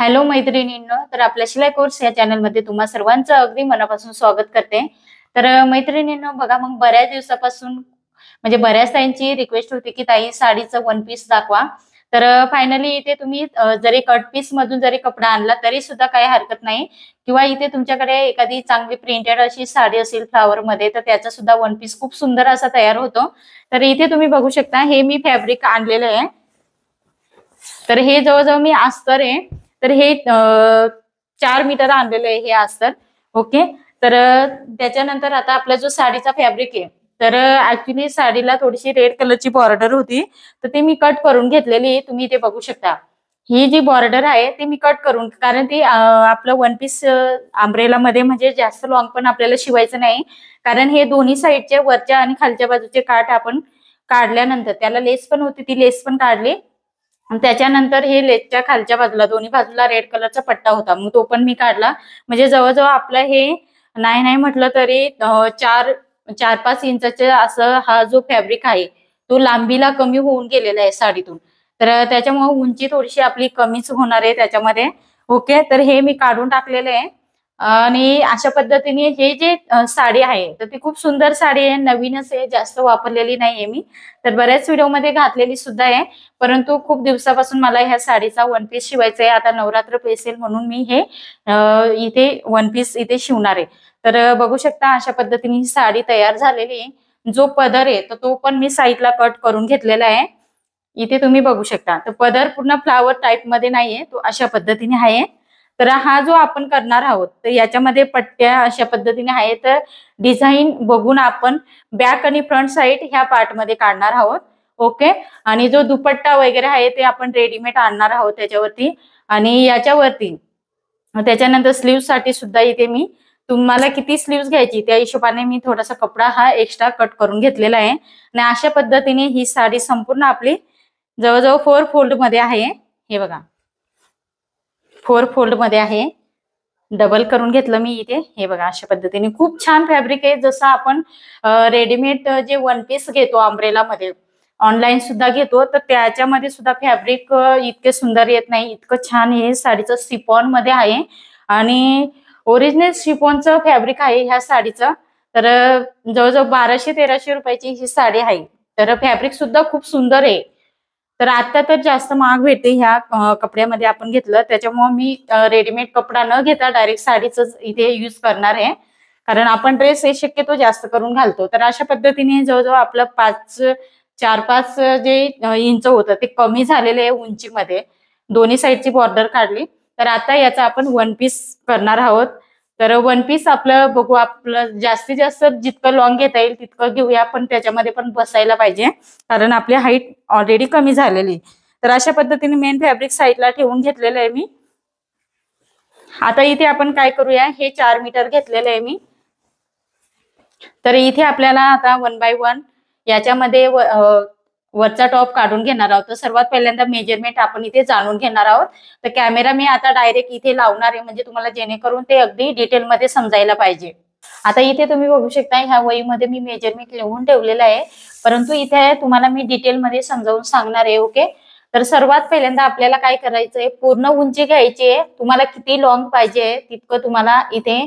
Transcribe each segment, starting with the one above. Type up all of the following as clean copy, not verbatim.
Hello मैत्रिणींनो, तर आपल्या शिलाई कोर्स या चॅनलमध्ये तुम्हा सर्वांचं अगदी मनापासून स्वागत करते. तर मैत्रिणींनो बघा, मग बऱ्याच दिवसापासून म्हणजे बऱ्याच ताईंची रिक्वेस्ट होती की ताई साडीचं वन पीस दाखवा. तर फायनली इथे तुम्ही जरी कट पीस मधून जरी कपडा आणला तरी सुद्धा काही हरकत नाही, किंवा इथे तुमच्याकडे एखादी चांगली प्रिंटेड अशी साडी असेल फ्लावर मध्ये तर त्याचा सुद्धा वन पीस खूप सुंदर असा तयार होतो. तर इथे तुम्ही बघू शकता, हे मी फॅब्रिक आणलेलं आहे. तर हे जवळजवळ मी अस्तर आहे. तर हे 4 मीटर आणलेलं आहे हे अस्तर. ओके. तर त्याच्यानंतर आता आपला जो साडीचा फॅब्रिक आहे, तर ऍक्च्युली साडीला थोडीशी रेड कलरची बॉर्डर होती, तर ती मी कट करून घेतलेली आहे. तुम्ही इथे बघू शकता, ही जी बॉर्डर आहे ती मी कट करून, कारण ती आपलं वन पीस अम्ब्रेला मध्ये म्हणजे जास्त लॉंग पण आपल्याला शिवायचं नाही, कारण हे दोन्ही साईडचे वरच्या आणि खालच्या बाजूचे काठ आपण काढल्यानंतर त्याला लेस पण होती, ती लेस पण काढली. आणि त्याच्यानंतर हे लेसच्या खालच्या बाजूला दोन्ही बाजूला रेड कलरचा पट्टा होता, मग तो पण मी काढला. म्हणजे जवळजवळ आपलं हे नाही नाही म्हटलं तरी 4-5 इंचाचे असं हा जो फॅब्रिक आहे तो लांबीला कमी होऊन गेलेला आहे साडीतून. तर त्याच्यामुळे उंची थोडीशी आपली कमीच होणार आहे त्याच्यामध्ये. ओके. तर हे मी काढून टाकलेलं आहे. आणि अशा पद्धतीने हे जे साडी आहे तर ती खूप सुंदर साडी आहे, नवीनच आहे, जास्त वापरलेली नाहीये मी. तर बऱ्याच व्हिडिओमध्ये घातलेली सुद्धा आहे, परंतु खूप दिवसापासून मला ह्या साडीचा वन पीस शिवायचा आहे. आता नवरात्र पेसेल म्हणून मी हे इथे वन पीस इथे शिवणार आहे. तर बघू शकता अशा पद्धतीने ही साडी तयार झालेली आहे. जो पदर आहे तर तो पण मी साईडला कट करून घेतलेला आहे. इथे तुम्ही बघू शकता, तर पदर पूर्ण फ्लावर टाईप मध्ये नाहीये, तो अशा पद्धतीने आहे. तर हा जो आपण करणार आहोत तर याच्यामध्ये पट्ट्या अशा पद्धतीने आहे. तर डिझाईन बघून आपण बॅक आणि फ्रंट साईड ह्या पार्ट मध्ये काढणार आहोत. ओके. आणि जो दुपट्टा वगैरे आहे ते आपण रेडीमेड आणणार आहोत त्याच्यावरती. आणि याच्यावरती त्याच्यानंतर स्लीव्ह साठी सुद्धा इथे मी तुम्हाला किती स्लीव्ह घ्यायची त्या हिशोबाने मी थोडासा कपडा हा एक्स्ट्रा कट करून घेतलेला आहे. आणि अशा पद्धतीने ही साडी संपूर्ण आपली जवळजवळ 4 फोल्ड मध्ये आहे. हे बघा, 4 फोल्ड मध्ये आहे. डबल करून घेतलं मी इथे. हे बघा अशा पद्धतीने खूप छान फॅब्रिक आहे. जसं आपण रेडीमेड जे वन पीस घेतो अम्ब्रेला मध्ये, ऑनलाईन सुद्धा घेतो, तर त्याच्यामध्ये सुद्धा फॅब्रिक इतके सुंदर येत नाही, इतकं छान हे साडीचं शिफॉन मध्ये आहे. आणि ओरिजिनल शिफॉनचं फॅब्रिक आहे ह्या साडीचं. तर जवळजवळ 1200-1300 रुपयाची ही साडी आहे. तर फॅब्रिक सुद्धा खूप सुंदर आहे. तर आता तर जास्त महाग भेटते ह्या कपड्यामध्ये आपण घेतलं, त्याच्यामुळे मी रेडीमेड कपडा न घेता डायरेक्ट साडीच इथे यूज करणार आहे. कारण आपण ड्रेस हे शक्यतो जास्त करून घालतो. तर अशा पद्धतीने जवळजवळ आपलं 4-5 जे इंच होतं ते कमी झालेले आहे उंचीमध्ये. दोन्ही साईडची बॉर्डर काढली. तर आता याचा आपण वन पीस करणार आहोत. तर वन पीस आपलं बघू, आपलं जास्तीत जास्त जितकं लॉंग घेता येईल तितकं घेऊया, पण त्याच्यामध्ये पण बसायला पाहिजे, कारण आपली हाईट ऑलरेडी कमी झालेली. तर अशा पद्धतीने मेन फॅब्रिक साईडला ठेवून घेतलेलं आहे मी. आता इथे आपण काय करूया, हे 4 मीटर घेतलेलं आहे मी. तर इथे आपल्याला आता 1 बाय 1 याच्यामध्ये वरचा टॉप काढून घेणार आहोत. तर सर्वात पहिल्यांदा मेजरमेंट आपण इथे जाणून घेणार आहोत. तर कॅमेरा मी आता डायरेक्ट इथे लावणार आहे, म्हणजे तुम्हाला जेणेकरून ते अगदी डिटेलमध्ये समजायला पाहिजे. आता इथे तुम्ही बघू शकता, ह्या वहीमध्ये मी मेजरमेंट लिहून ठेवलेलं आहे, परंतु इथे तुम्हाला मी डिटेलमध्ये समजावून सांगणार आहे. ओके. तर सर्वात पहिल्यांदा आपल्याला काय करायचंय, पूर्ण उंची घ्यायची आहे. तुम्हाला किती लॉंग पाहिजे तितकं तुम्हाला इथे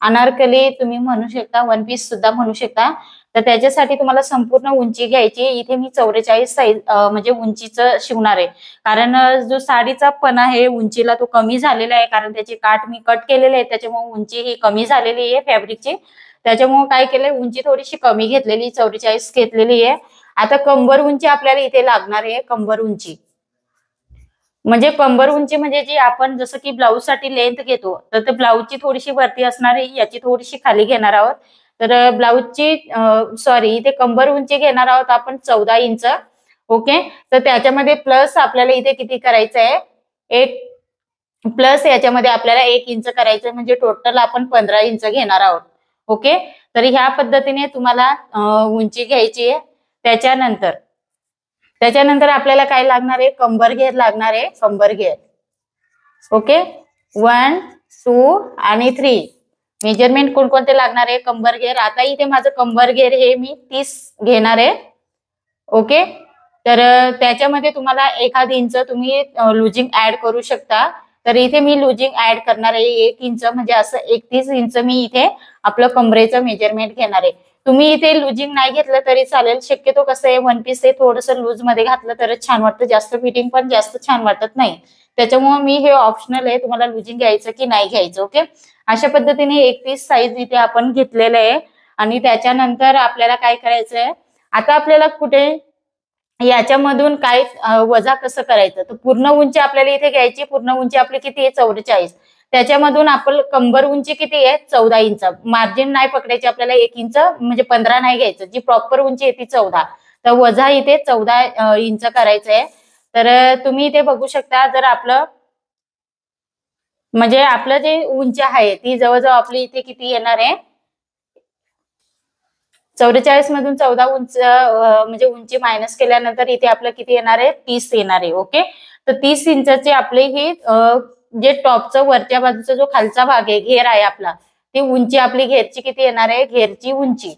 अनारकली तुम्ही म्हणू शकता, वन पीस सुद्धा म्हणू शकता. तर त्याच्यासाठी तुम्हाला संपूर्ण उंची घ्यायची. इथे मी 44 साईज म्हणजे उंचीचं शिवणार आहे, कारण जो साडीचा पण आहे उंचीला तो कमी झालेला आहे, कारण त्याचे काठ मी कट केलेले आहे, त्याच्यामुळे उंची ही कमी झालेली आहे फॅब्रिकची. त्याच्यामुळे काय केलंय, उंची थोडीशी कमी घेतलेली, 44 घेतलेली आहे. आता कंबर उंची आपल्याला इथे लागणार आहे. कंबर उंची म्हणजे जी आपण जसं की ब्लाऊज साठी लेंथ घेतो, तर ते ब्लाऊजची थोडीशी वरती असणार आहे, याची थोडीशी खाली घेणार आहोत. तर ब्लाऊजची सॉरी इथे कंबर उंची घेणार आहोत आपण 14 इंच. ओके. तर त्याच्यामध्ये प्लस आपल्याला इथे किती करायचं आहे, एक प्लस याच्यामध्ये आपल्याला 1 इंच करायचं, म्हणजे टोटल आपण 15 इंच घेणार आहोत. ओके. तर ह्या पद्धतीने तुम्हाला उंची घ्यायची आहे. त्याच्यानंतर आपल्याला काय लागणार आहे, कंबर घेर लागणार आहे. कंबर घेर. ओके. 1, 2 आणि 3 मेजरमेंट कोणकोणते लागणार आहे कंबर घेर. आता इथे माझं कंबर घेर हे मी 30 घेणार आहे. ओके. तर त्याच्यामध्ये तुम्हाला 1 इंच तुम्ही लुजिंग ऍड करू शकता. तर इथे मी लुजिंग ऍड करणार आहे 1 इंच, म्हणजे असं 31 इंच मी इथे आपलं कमरेचं मेजरमेंट घेणार आहे. तुम्ही इथे लुजिंग नाही घेतलं तरी चालेल. शक्यतो कसं आहे, वन पीस हे थोडंसं लूज मध्ये घातलं तरच छान वाटतं, जास्त फिटिंग पण जास्त छान वाटत नाही. त्याच्यामुळे मी हे ऑप्शनल आहे, तुम्हाला लुजिंग घ्यायचं की नाही घ्यायचं. ओके, अशा पद्धतीने 31 साईज इथे आपण घेतलेलं आहे. आणि त्याच्यानंतर आपल्याला काय करायचंय, आता आपल्याला कुठे याच्यामधून काय वजा कसं करायचं, तर पूर्ण उंची आपल्याला इथे घ्यायची. पूर्ण उंची आपली किती आहे, 44. त्याच्यामधून आपण कंबर उंची किती आहे, 14 इंच. मार्जिन नाही पकडायची आपल्याला, 1 इंच म्हणजे 15 नाही घ्यायचं. जी प्रॉपर उंची आहे ती 14. तर वजा इथे 14 इंच करायचंय. तर तुम्ही इथे बघू शकता, जर आपलं म्हणजे आपलं जे उंची आहे ती जवळजवळ आपली इथे किती येणार आहे, 44 मधून 14 उंच म्हणजे उंची मायनस केल्यानंतर इथे आपलं किती येणार आहे, 30 येणार आहे. ओके, तर 30 इंचाची आपली ही जे टॉपचं वरच्या बाजूचा जो खालचा भाग आहे, घेर आहे आपला, ती उंची आपली घेरची किती येणार आहे, घेरची उंची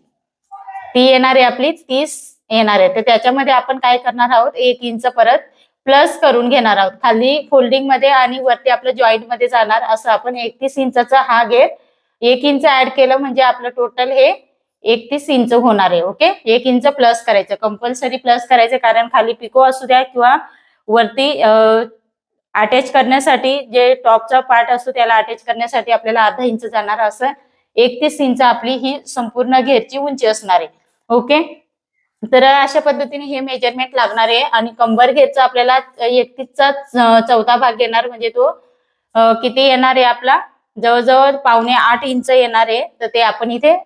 ती येणार आहे आपली 30 येणार आहे. तर त्याच्यामध्ये आपण काय करणार आहोत, 1 इंच परत प्लस करून घेणार आहोत खाली फोल्डिंग मध्ये आणि वरती आपलं जॉईंट मध्ये जाणार. असं आपण 31 इंचाचा हा घेर 1 इंच ऍड केलं म्हणजे आपलं टोटल हे 31 इंच होणार आहे. ओके, 1 इंच प्लस करायचं, कंपल्सरी प्लस करायचं, कारण खाली पिको असू द्या किंवा वरती अटॅच करण्यासाठी जे टॉपचा पार्ट असतो त्याला अटॅच करण्यासाठी आपल्याला अर्धा इंच जाणार. असं 31 इंच आपली ही संपूर्ण घेरची उंची असणार आहे. ओके, तर अशा पद्धतीने हे मेजरमेंट लागणार आहे. आणि कंबर घेरचा आपल्याला 31चा चौथा भाग घेणार, म्हणजे तो किती येणार आहे आपला, जवळजवळ 7.25 इंच येणार आहे. तर ते आपण इथे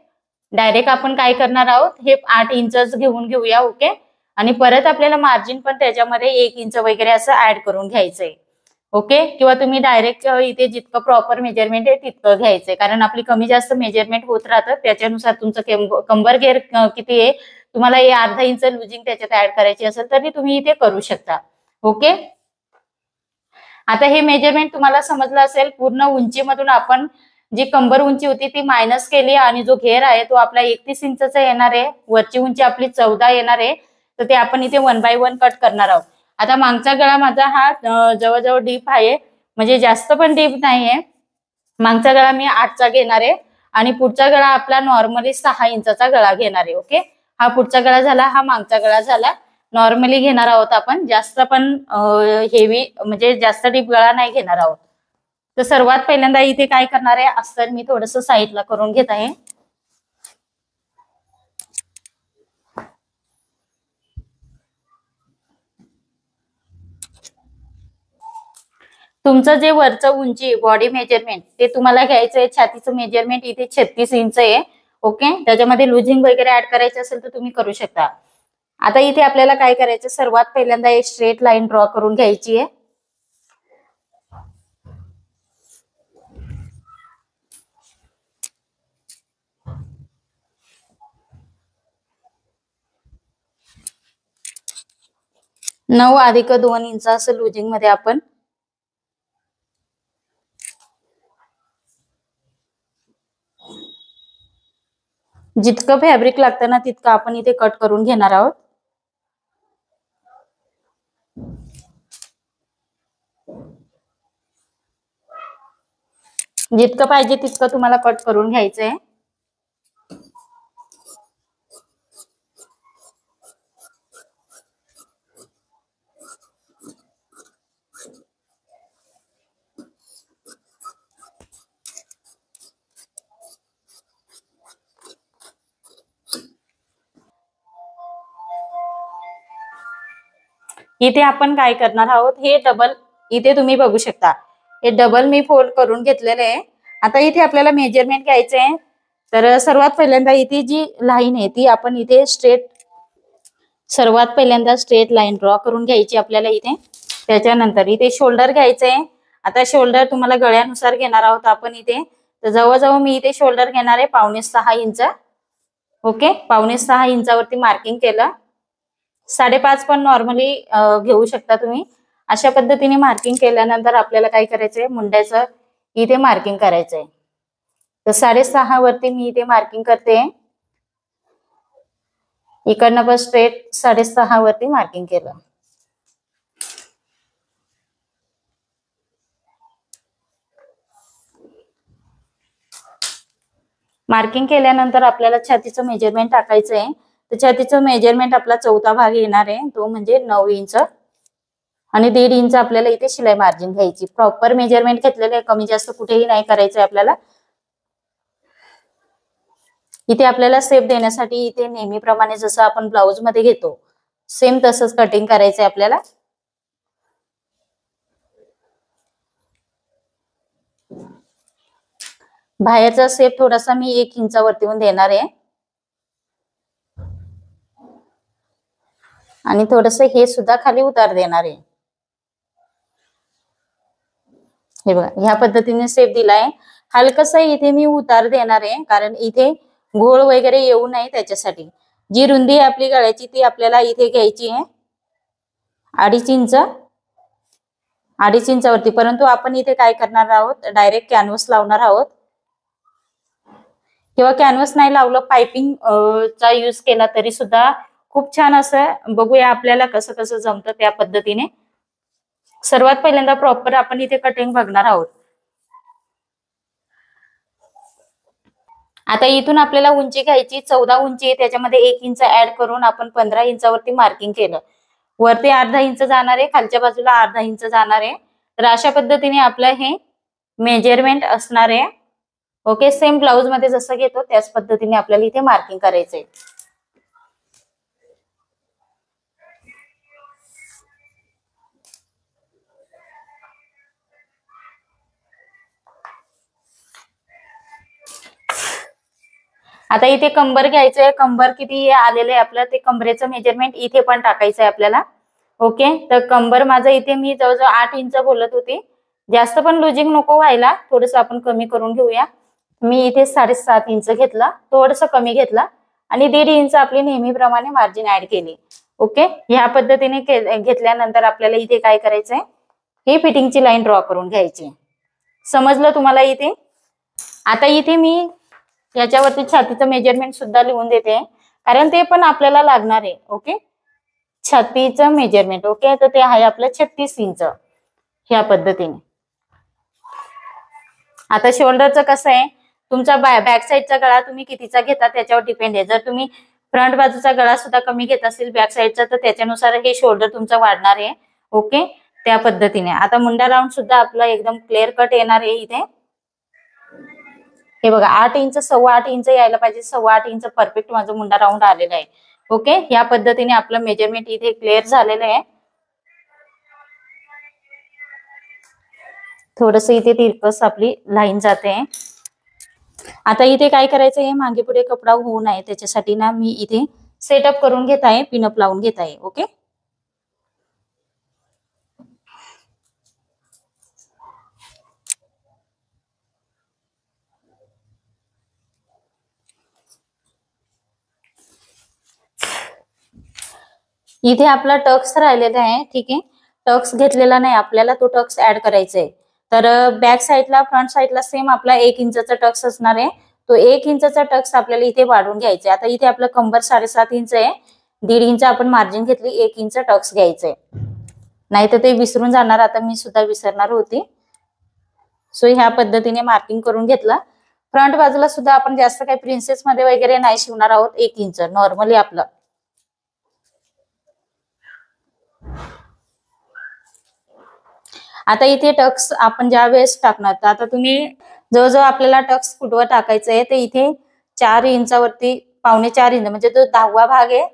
डायरेक्ट आपण काय करणार आहोत, हे 8 इंचच घेऊन घेऊया. ओके, आणि परत आपल्याला मार्जिन पण त्याच्यामध्ये 1 इंच वगैरे असं ऍड करून घ्यायचंय. ओके, किंवा तुम्ही डायरेक्ट इथे जितकं प्रॉपर मेजरमेंट आहे तितकं घ्यायचंय, कारण आपली कमी जास्त मेजरमेंट होत राहतं. त्याच्यानुसार तुमचं कंबर घेर किती आहे, तुम्हाला हे अर्धा इंच लुजिंग त्याच्यात ऍड करायची असेल तरी तुम्ही इथे करू शकता. ओके, आता हे मेजरमेंट तुम्हाला समजलं असेल. पूर्ण उंचीमधून आपण जी कंबर उंची होती ती मायनस केली आणि जो घेर आहे तो आपला 31 इंचचा येणार आहे. वरची उंची आपली 14 येणार आहे. तर ते आपण इथे 1 बाय 1 कट करणार आहोत. आता मागचा गळा माझा हा जवळजवळ डीप आहे, म्हणजे जास्त पण डीप नाहीये. मागचा गळा मी 8चा घेणार आहे आणि पुढचा गळा आपला नॉर्मली 6 इंचाचा गळा घेणार आहे. ओके, हा पुढचा गळा झाला, हा मागचा गळा झाला. नॉर्मली घेणार आहोत आपण, जास्त पण हेवी म्हणजे जास्त डीप गळा नाही घेणार आहोत. तर सर्वात पहिल्यांदा इथे काय करणार आहे, अस्तर मी थोडस साईडला करून घेत आहे. तुमचं जे वरचं उंची बॉडी मेजरमेंट ते तुम्हाला घ्यायचं आहे. छातीचं मेजरमेंट इथे 36 इंच आहे. ओके, त्याच्यामध्ये लुजिंग वगैरे ऍड करायचं असेल तर तुम्ही करू शकता. आता इथे आपल्याला काय करायचं, सर्वात पहिल्यांदा एक स्ट्रेट लाईन ड्रॉ करून घ्यायची आहे. नऊ अधिक 2 इंच असं लुजिंग मध्ये आपण जितकं फॅब्रिक लागतं ना तितकं आपण इथे कट करून घेणार आहोत. जितकं पाहिजे तितकं तुम्हाला कट करून घ्यायचंय. इथे आपण काय करणार आहोत, हे डबल इथे तुम्ही बघू शकता, हे डबल मी फोल्ड करून घेतलेलं आहे. आता इथे आपल्याला मेजरमेंट घ्यायचे आहे. तर सर्वात पहिल्यांदा इथे जी लाईन आहे ती आपण इथे सर्वात पहिल्यांदा स्ट्रेट लाईन ड्रॉ करून घ्यायची आपल्याला इथे. त्याच्यानंतर इथे शोल्डर घ्यायचंय. आता शोल्डर तुम्हाला गळ्यानुसार घेणार आहोत आपण इथे. तर जवळजवळ मी इथे शोल्डर घेणार आहे 5.25 इंच. ओके, 5.25 इंचावरती मार्किंग केलं. 5.5 पण नॉर्मली घेऊ शकता तुम्ही. अशा पद्धतीने मार्किंग केल्यानंतर आपल्याला काय करायचंय, मुंड्याचं इथे मार्किंग करायचंय. तर 6.5 वरती मी इथे मार्किंग करते. इकडनं पण स्ट्रेट 6.5 वरती मार्किंग केलं. मार्किंग केल्यानंतर आपल्याला छातीचं मेजरमेंट टाकायचं आहे. तर छातीचं मेजरमेंट आपला चौथा भाग येणार आहे, तो म्हणजे 9 इंच आणि 1.5 इंच आपल्याला इथे शिलाई मार्जिन घ्यायची. प्रॉपर मेजरमेंट घेतलेलं आहे, कमी जास्त कुठेही नाही करायचंय आपल्याला. इथे आपल्याला शेप देण्यासाठी इथे नेहमीप्रमाणे जसं आपण ब्लाउज मध्ये घेतो सेम तसंच कटिंग करायचंय आपल्याला. बाहेरचा शेप थोडासा मी 1 इंचावरती देणार आहे आणि थोडस हे सुद्धा खाली उतार देणार आहे. हे बघा, ह्या पद्धतीने शेप दिलाय. हलकसा इथे मी उतार देणार आहे, कारण इथे घोळ वगैरे येऊ नये त्याच्यासाठी. जी रुंदी आहे आपली गळ्याची ती आपल्याला इथे घ्यायची आहे 2.5 इंच. 2.5 इंचावरती. परंतु आपण इथे काय करणार आहोत, डायरेक्ट कॅनव्हास लावणार आहोत. किंवा कॅनव्हास नाही लावलं, पायपिंग चा यूज केला तरी सुद्धा खूप छान असं. बघूया आपल्याला कसं कसं जमतं त्या पद्धतीने. सर्वात पहिल्यांदा प्रॉपर आपण इथे कटिंग बघणार आहोत. आता इथून आपल्याला उंची घ्यायची 14 उंची आहे, त्याच्यामध्ये 1 इंच ऍड करून आपण 15 इंचावरती मार्किंग केलं. वरती अर्धा इंच जाणार आहे, खालच्या बाजूला अर्धा इंच जाणार आहे. तर अशा पद्धतीने आपलं हे मेजरमेंट असणार आहे. ओके, सेम ब्लाउज मध्ये जसं घेतो त्याच पद्धतीने आपल्याला इथे मार्किंग करायचंय. आता इथे कंबर घ्यायचंय. कंबर किती आलेलं आहे आपलं ते कंबरेचं मेजरमेंट इथे पण टाकायचंय आपल्याला. ओके, तर कंबर माझं इथे मी जवळजवळ 8 इंच बोलत होते. जास्त पण लुजिंग नको व्हायला, थोडस आपण कमी करून घेऊया. मी इथे 7.5 इंच घेतला, थोडस कमी घेतला आणि 1.5 इंच आपली नेहमीप्रमाणे मार्जिन ऍड केली. ओके, ह्या पद्धतीने घेतल्यानंतर आपल्याला इथे काय करायचंय, ही फिटिंगची लाईन ड्रॉ करून घ्यायची. समजलं तुम्हाला इथे? आता इथे मी याच्यावरती छातीचं मेजरमेंट सुद्धा लिहून देते, कारण ते पण आपल्याला लागणार आहे. Okay, छातीचं measurement. ओके, तर ते आहे आपलं 36 इंच ह्या पद्धतीने. आता शोल्डरचं कसं आहे, तुमचा बॅक साईडचा गळा तुम्ही कितीचा घेता त्याच्यावर डिपेंड आहे. जर तुम्ही फ्रंट बाजूचा गळा सुद्धा कमी घेत असेल बॅक साईडचा, तर त्याच्यानुसार हे शोल्डर तुमचं वाढणार आहे. ओके, त्या पद्धतीने. आता मुंडा राऊंड सुद्धा आपला एकदम क्लिअर कट येणार आहे इथे. हे बघा, 8 इंच 8.25 इंच यायला पाहिजे. 8.25 इंच परफेक्ट माझं मुंडा राऊंड आलेला आहे. ओके, या पद्धतीने आपलं मेजरमेंट इथे क्लिअर झालेलं आहे. थोडस इथे तिरकस आपली लाईन जाते. आता इथे काय करायचं आहे, मागे पुढे कपडा होऊ नये त्याच्यासाठी ना मी इथे सेटअप करून घेत आहे, पिनअप लावून घेत आहे. ओके, इथे आपला टक्स राहिलेला आहे. ठीक आहे, टक्स घेतलेला नाही आपल्याला, तो टक्स ऍड करायचा आहे. तर बॅक साईडला फ्रंट साईडला सेम आपला 1 इंचचा टक्स असणार आहे. तो 1 इंचचा टक्स आपल्याला इथे वाढवून घ्यायचा आहे. आता इथे आपलं कंबर 7.5 इंच आहे, 1.5 इंच आपण मार्जिन घेतली, 1 इंच टक्स घ्यायचंय. नाही तर ते विसरून जाणार. आता मी सुद्धा विसरणार होती. सो ह्या पद्धतीने मार्किंग करून घेतलं. फ्रंट बाजूला सुद्धा आपण जास्त काही प्रिन्सेस मध्ये वगैरे नाही शिवणार आहोत, 1 इंच नॉर्मली आपलं. आता इथे टक्स आपण ज्या वेळेस टाकणार, तर आता तुम्ही जवळजवळ आपल्याला टक्स कुठवर टाकायचं आहे, ते इथे 4 इंचावरती 4.25 इंच म्हणजे जो 10वा भाग आहे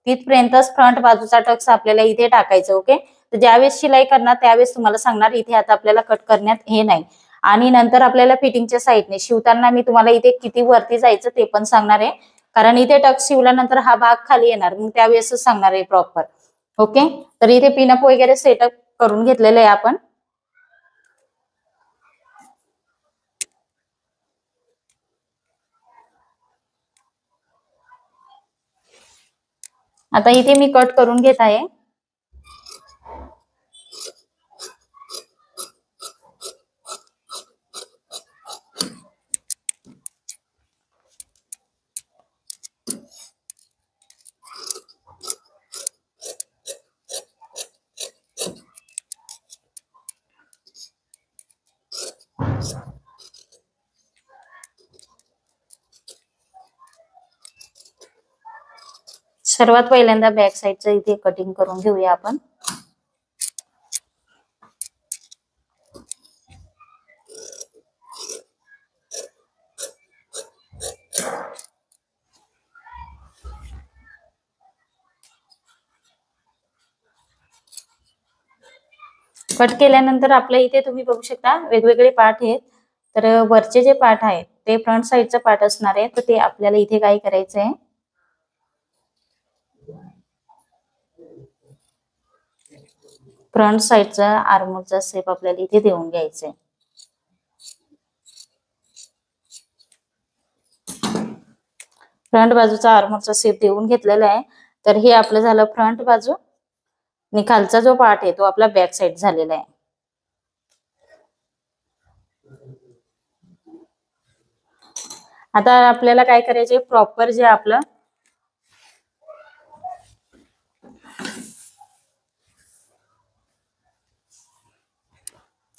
तिथपर्यंतच फ्रंट बाजूचा टक्स आपल्याला इथे टाकायचं. ओके, तर ज्यावेळेस शिलाई करणार त्यावेळेस तुम्हाला सांगणार, इथे आता आपल्याला कट करण्यात हे नाही. आणि नंतर आपल्याला फिटिंगच्या साईडने शिवताना मी तुम्हाला इथे किती वरती जायचं ते पण सांगणार आहे, कारण इथे टक्स शिवल्यानंतर हा भाग खाली येणार, मग त्यावेळेसच सांगणार आहे प्रॉपर. ओके, तर इथे पिनअप वगैरे सेटअप करून घेतलेलं आहे आपण. आता इथे मी कट करून घेत आहे. सर्वात पहिल्यांदा बॅक साईडचं इथे कटिंग करून घेऊया आपण. कट केल्यानंतर आपल्या इथे तुम्ही बघू शकता वेगवेगळे पार्ट आहेत. तर वरचे जे पार्ट आहेत ते फ्रंट साईडचं पार्ट असणार आहे. तर ते आपल्याला इथे काय करायचं आहे, फ्रंट साईडचा आर्मरचा शेप आपल्याला इथे देऊन घ्यायचा आहे. फ्रंट बाजूचा आर्मरचा शेप देऊन घेतलेला आहे. तर हे आपलं झालं फ्रंट बाजू आणि खालचा जो पार्ट आहे तो आपला बॅक साईड झालेला आहे. आता आपल्याला काय करायचे, प्रॉपर जे आपलं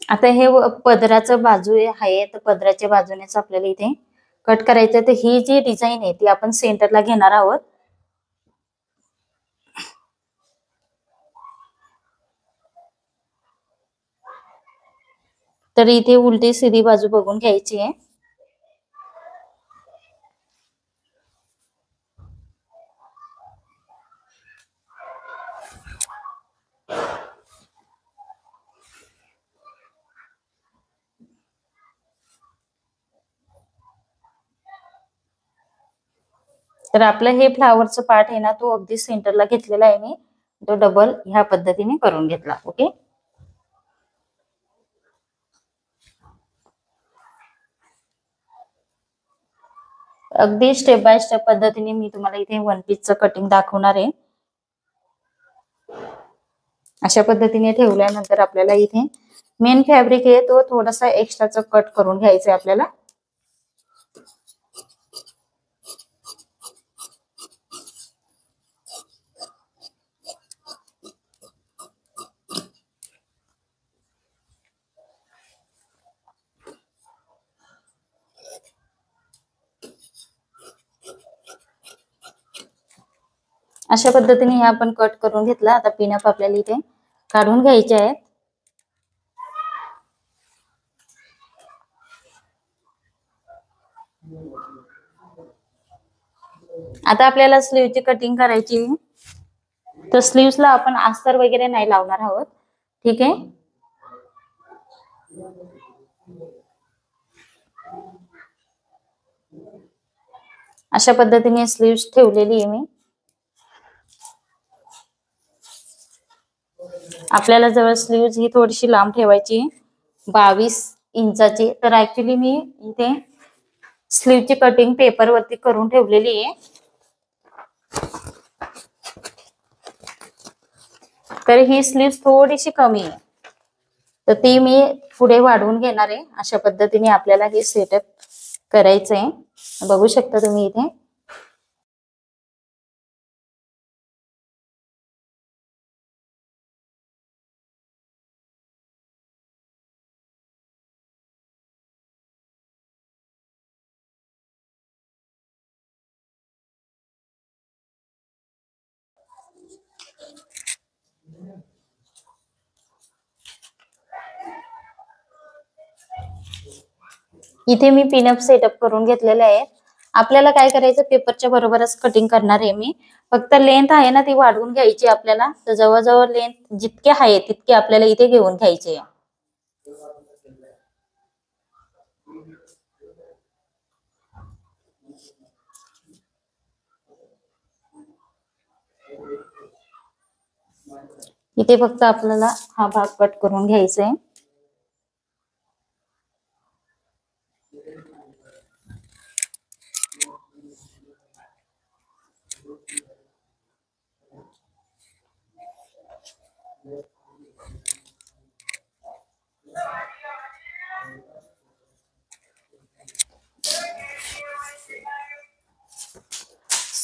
आता हे पदराचं बाजू आहे, तर पदराच्या बाजूनेच आपल्याला इथे कट करायचं. तर ही जी डिझाईन आहे ती आपण सेंटरला घेणार आहोत. तर इथे उलटी सीधी बाजू बघून घ्यायची आहे. तर आपलं हे फ्लावरचं पार्ट आहे ना, तो अगदी सेंटरला घेतलेला आहे मी. तो डबल ह्या पद्धतीने करून घेतला. ओके, अगदी स्टेप बाय स्टेप पद्धतीने मी तुम्हाला इथे वन पीसचं कटिंग दाखवणार आहे. अशा पद्धतीने ठेवल्यानंतर आपल्याला इथे मेन फॅब्रिक आहे तो थोडासा एक्स्ट्राचा कट करून घ्यायचा आहे आपल्याला. अशा पद्धतीने हे आपण कट करून घेतला. आता पिनअप आपल्याला इथे काढून घ्यायचे आहेत. आता आपल्याला स्लीवची कटिंग करायची. तर स्लीव्सला आपण अस्तर वगैरे नाही लावणार आहोत. ठीक आहे, अशा पद्धतीने स्लीव्स ठेवलेली आहे मी. आपल्याला जवळ स्लीव्स ही थोडीशी लांब ठेवायची, 22 इंचाची. तर ऍक्च्युली मी इथे स्लीवची कटिंग पेपर वरती करून ठेवलेली आहे. तर ही स्लीव्स थोडीशी कमी आहे, तर ती मी पुढे वाढवून घेणार आहे. अशा पद्धतीने आपल्याला हे सेटअप करायचं आहे. बघू शकता तुम्ही इथे. इथे मी पिनअप सेटअप करून घेतलेले आहे. आपल्याला काय करायचं, पेपरच्या बरोबरच कटिंग करणार आहे मी. फक्त लेंथ आहे ना ती वाढवून घ्यायची आपल्याला. तर जवळजवळ लेंथ जितके आहे तितके आपल्याला इथे घेऊन घ्यायचे. इथे फक्त आपल्याला हा भाग कट करून घ्यायचा आहे.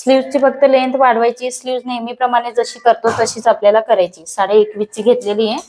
स्लीव्हची फक्त लेंथ वाढवायची. स्लीव्ह नेहमीप्रमाणे जशी करतो तशीच आपल्याला करायची. 21.5 ची घेतलेली आहे.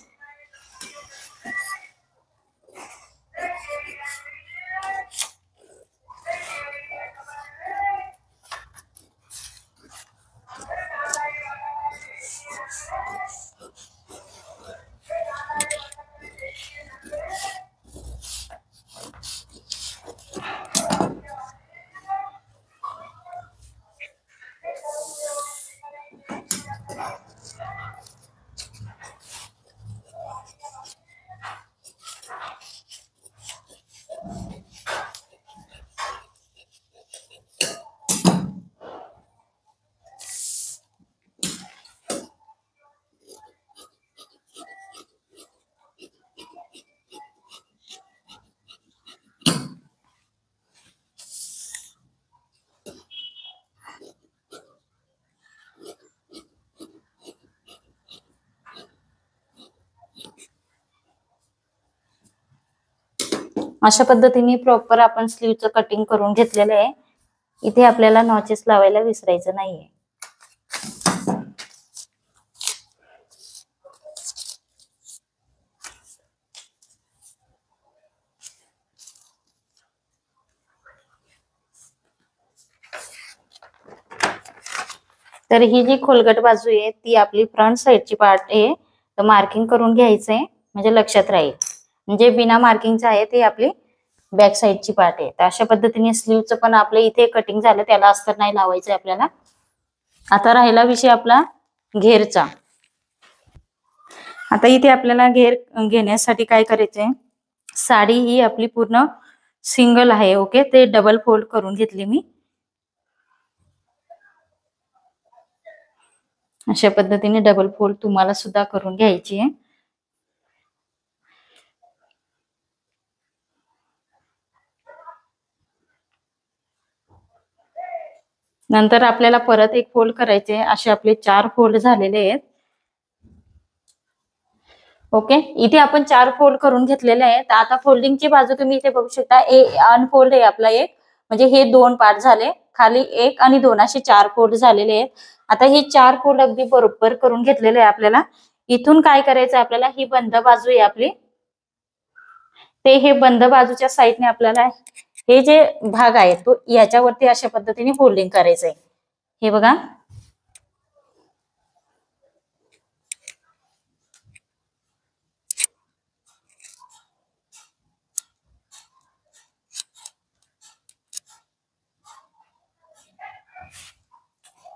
अशा पद्धतीने प्रॉपर आपण स्लीवचं कटिंग करून घेतलेलं आहे. इथे आपल्याला नॉचेस लावायला विसरायचं नाहीये. तर ही जी खोलगट बाजू आहे ती आपली फ्रंट साइडची पार्ट आहे, तर मार्किंग करून घ्यायचंय म्हणजे लक्षात राहील. म्हणजे बिना मार्किंगचं आहे ते आपली बॅक साइडची पार्ट आहे. तर अशा पद्धतीने स्लीवचं पण आपलं इथे कटिंग झालं, त्याला अस्तर नाही लावायचंय आपल्याला. आता राहिला विषय आपला घेरचा. आता इथे आपल्याला घेर घेण्यासाठी काय करायचंय, साडी ही आपली पूर्ण सिंगल आहे. ओके, ते डबल फोल्ड करून घेतली मी. अशा पद्धतीने डबल फोल्ड तुम्हाला सुद्धा करून घ्यायची आहे. नंतर आपल्याला परत एक फोल्ड करायचे. असे आपले 4 फोल्ड झालेले आहेत. ओके, इथे आपण 4 फोल्ड करून घेतलेले आहेत. आता फोल्डिंगची बाजू तुम्ही इथे बघू शकता, अनफोल्ड आहे आपला एक, म्हणजे हे 2 पार्ट झाले, खाली 1 आणि 2 असे 4 फोल्ड झालेले आहेत. आता हे 4 फोल्ड अगदी बरोबर करून घेतलेले आहे आपल्याला. इथून काय करायचं आपल्याला, ही बंद बाजू आहे आपली, ते हे बंद बाजूच्या साईडने आपल्याला हे जे भाग आहे तो याच्यावरती अशा पद्धतीने फोल्डिंग करायचंय. हे बघा,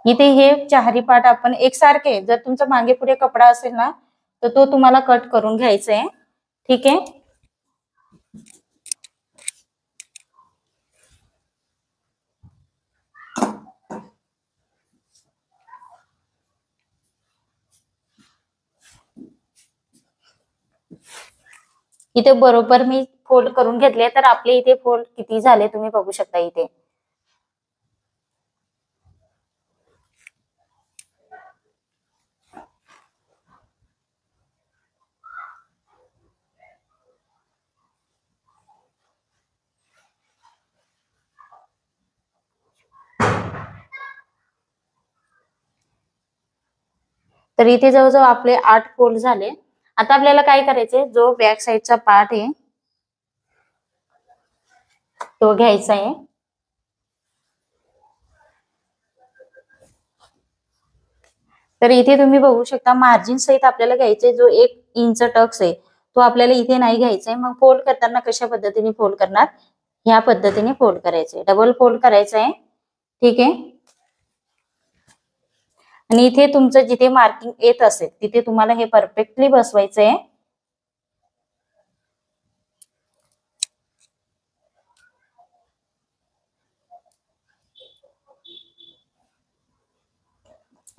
इथे हे चारही पार्ट आपण एकसारखे, जर तुमचा मागे पुढे कपडा असेल ना तर तो तुम्हाला कट करून घ्यायचा आहे. ठीक आहे, इथे बरोबर मी फोल्ड करून घेतले. तर आपले इथे फोल्ड किती झाले तुम्ही बघू शकता इथे. तर इथे जवळजवळ आपले 8 फोल्ड झाले. आता आपल्याला काय करायचंय, जो बॅक साइडचा पार्ट आहे तो घ्यायचा आहे. तर इथे तुम्ही बघू शकता मार्जिन सहित आपल्याला घ्यायचे. जो 1 इंच टक्स आहे तो आपल्याला इथे नाही घ्यायचा आहे. मग फोल्ड करताना कशा पद्धतीने फोल्ड करणार, ह्या पद्धतीने फोल्ड करायचे, डबल फोल्ड करायचं आहे. ठीक आहे, आणि इथे तुमचं जिथे मार्किंग येत असेल तिथे तुम्हाला हे परफेक्टली बसवायचं आहे.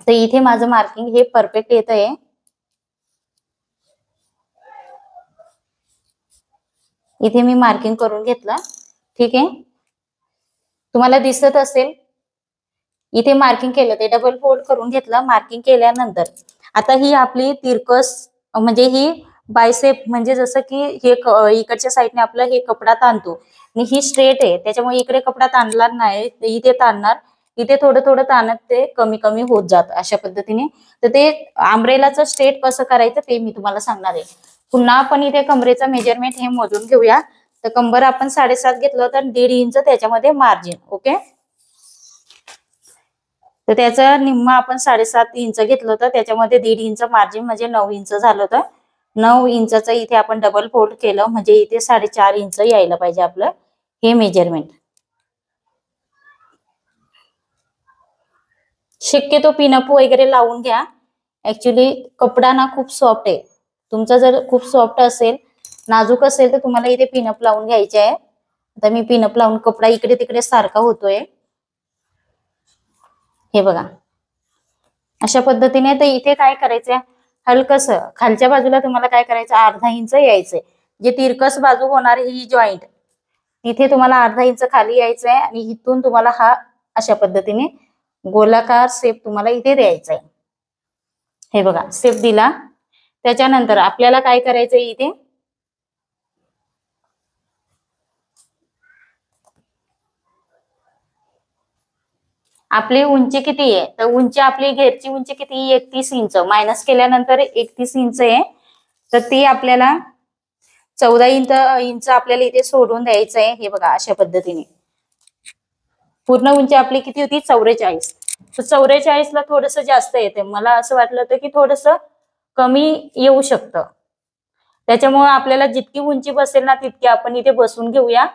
तर इथे माझं मार्किंग हे परफेक्ट येत आहे. इथे मी मार्किंग करून घेतलं. ठीक आहे, तुम्हाला दिसत असेल इथे मार्किंग केलं, ते डबल फोल्ड करून घेतलं. मार्किंग केल्यानंतर आता ही आपली तिरकस, म्हणजे ही बायसेप, म्हणजे जसं की हे इकडच्या साईडने आपलं हे कपडा ताणतो आणि ही स्ट्रेट आहे, त्याच्यामुळे इकडे कपडा ताणणार नाही, इथे ताणणार, इथे थोडं थोडं ताणत ते कमी कमी होत जात अशा पद्धतीने. तर ते आंब्रेलाचं स्ट्रेट कसं करायचं ते मी तुम्हाला सांगणार आहे. पुन्हा आपण इथे कमरेचं मेजरमेंट हे मोजून घेऊया. तर कंबर आपण 7.5 घेतलं, तर 1.5 इंच त्याच्यामध्ये मार्जिन. ओके, तर त्याचं निम्मा आपण 7.5 इंच घेतलं होतं, त्याच्यामध्ये 1.5 इंच मार्जिन म्हणजे 9 इंच झालं होतं. 9 इंचचं इथे आपण डबल फोल्ड केलं, म्हणजे इथे 4.5 इंच यायला पाहिजे आपलं हे मेजरमेंट. शक्यतो पिनअप वगैरे लावून घ्या. ऍक्च्युली कपडा ना खूप सॉफ्ट आहे. तुमचा जर खूप सॉफ्ट असेल, नाजूक असेल, तर तुम्हाला इथे पिनअप लावून घ्यायचे आहे. आता मी पिनअप लावून, कपडा इकडे तिकडे सारखा होतोय, हे बघा अशा पद्धतीने. तर इथे काय करायचंय, हलकस खालच्या बाजूला तुम्हाला काय करायचं, 1/2 इंच यायचंय. जे तिरकस बाजू होणार ही जॉईंट, तिथे तुम्हाला 1/2 इंच खाली यायचंय आणि इथून तुम्हाला हा अशा पद्धतीने गोलाकार शेप तुम्हाला इथे द्यायचा आहे. हे बघा शेप दिला. त्याच्यानंतर आपल्याला काय करायचंय, इथे आपली उंची किती आहे, तर उंची आपली घेरची उंची किती, 31 इंच मायनस केल्यानंतर 31 इंच आहे. तर ती आपल्याला 14 इंच आपल्याला इथे सोडून द्यायचं आहे. हे बघा अशा पद्धतीने. पूर्ण उंची आपली किती होती, 44. तर 44 ला थोडस जास्त येते. मला असं वाटलं होतं की थोडस कमी येऊ शकतं. त्याच्यामुळे आपल्याला जितकी उंची बसेल ना तितकी आपण इथे बसून घेऊया.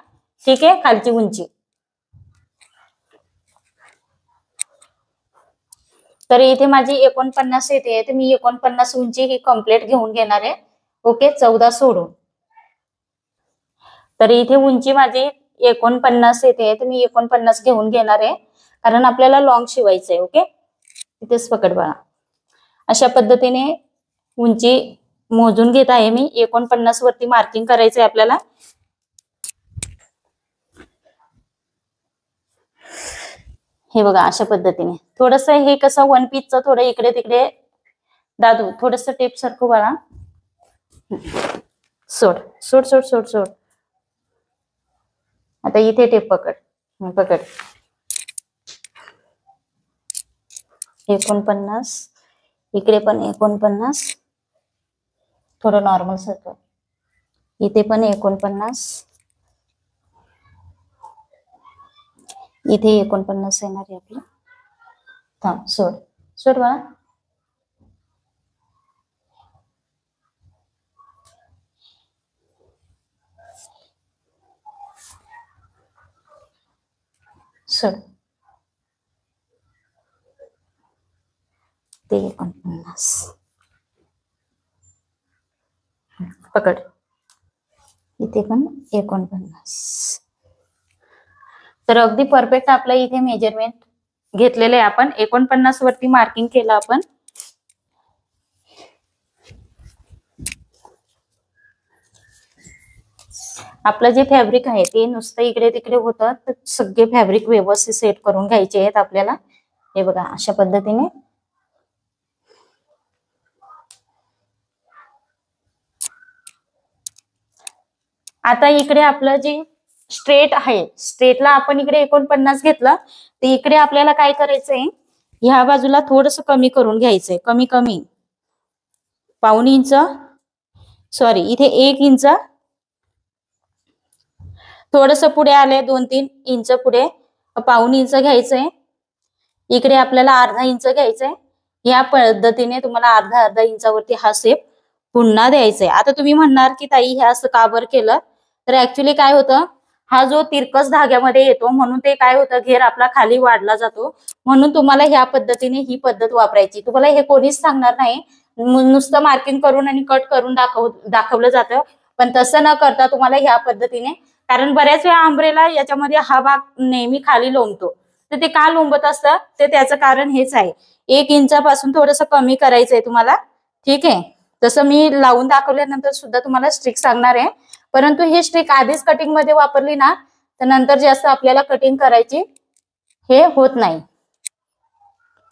ठीक आहे, खालची उंची. तर इथे माझी 49 येते, तर मी 49 उंची ही कंप्लीट घेऊन घेणार आहे. ओके, 14 सोडून. तर इथे उंची माझी 49 येते, तर मी 49 घेऊन घेणार आहे, कारण आपल्याला लॉंग शिवायचंय. ओके, इथेच पकड बाळा. अशा पद्धतीने उंची मोजून घेत आहे मी. 49 वरती मार्किंग करायचंय आपल्याला. हे बघा अशा पद्धतीने. थोडस हे कसं वन पीसचं थोडं इकडे तिकडे दादू थोडस टेप सारखं बाळा. सोड सोड सोड सोड सोड. आता इथे टेप पकड. पकड. 49, इकडे पण 49, थोडं नॉर्मल सारखं. इथे पण 49, इथे 49 येणार आहे आपलं. थांब, सोड सोड बाळा. सोड. ते 49 पकड. इथे पण 49. तर अगदी परफेक्ट आपलं इथे मेजरमेंट घेतलेलं आहे आपण. 49 वरती मार्किंग केलं आपण. आपलं जे फॅब्रिक आहे ते नुसतं इकडे तिकडे होतं, तर सगळे फॅब्रिक व्यवस्थित सेट करून घ्यायचे आहेत आपल्याला. हे बघा अशा पद्धतीने. आता इकडे आपलं जे स्ट्रेट आहे, स्ट्रेटला आपण इकडे 49 घेतलं, तर इकडे आपल्याला काय करायचंय, ह्या बाजूला थोडस कमी करून घ्यायचंय. कमी कमी पाऊण इंच, सॉरी इथे 1 इंच, थोडस पुढे आले 2-3 इंच पुढे पाऊण इंच घ्यायचंय. इकडे आपल्याला अर्धा इंच घ्यायचंय. या पद्धतीने तुम्हाला अर्धा इंचावरती हा शेप पुन्हा द्यायचंय. आता तुम्ही म्हणणार की ताई हे असं का बरं केलं, तर ऍक्च्युली काय होतं, हा जो तिरकस धाग्यामध्ये येतो म्हणून ते काय होतं, घेर आपला खाली वाढला जातो. म्हणून तुम्हाला ह्या पद्धतीने ही पद्धत वापरायची. तुम्हाला हे कोणीच सांगणार नाही. नुसतं मार्किंग करून आणि कट करून दाखवलं जातं, पण तसं न करता तुम्हाला ह्या पद्धतीने, कारण बऱ्याच वेळा आंब्रेला याच्यामध्ये हा भाग नेहमी खाली लोंबतो. तर ते का लोंबत असतं, ते त्याचं कारण हेच आहे. 1 इंचापासून थोडस कमी करायचंय तुम्हाला. ठीक आहे, तसं मी लावून दाखवल्यानंतर सुद्धा तुम्हाला स्ट्रिक सांगणार आहे. परंतु ही स्ट्रिक आधीच कटिंग मध्ये वापरली ना, तर नंतर जास्त आपल्याला कटिंग करायची हे होत नाही.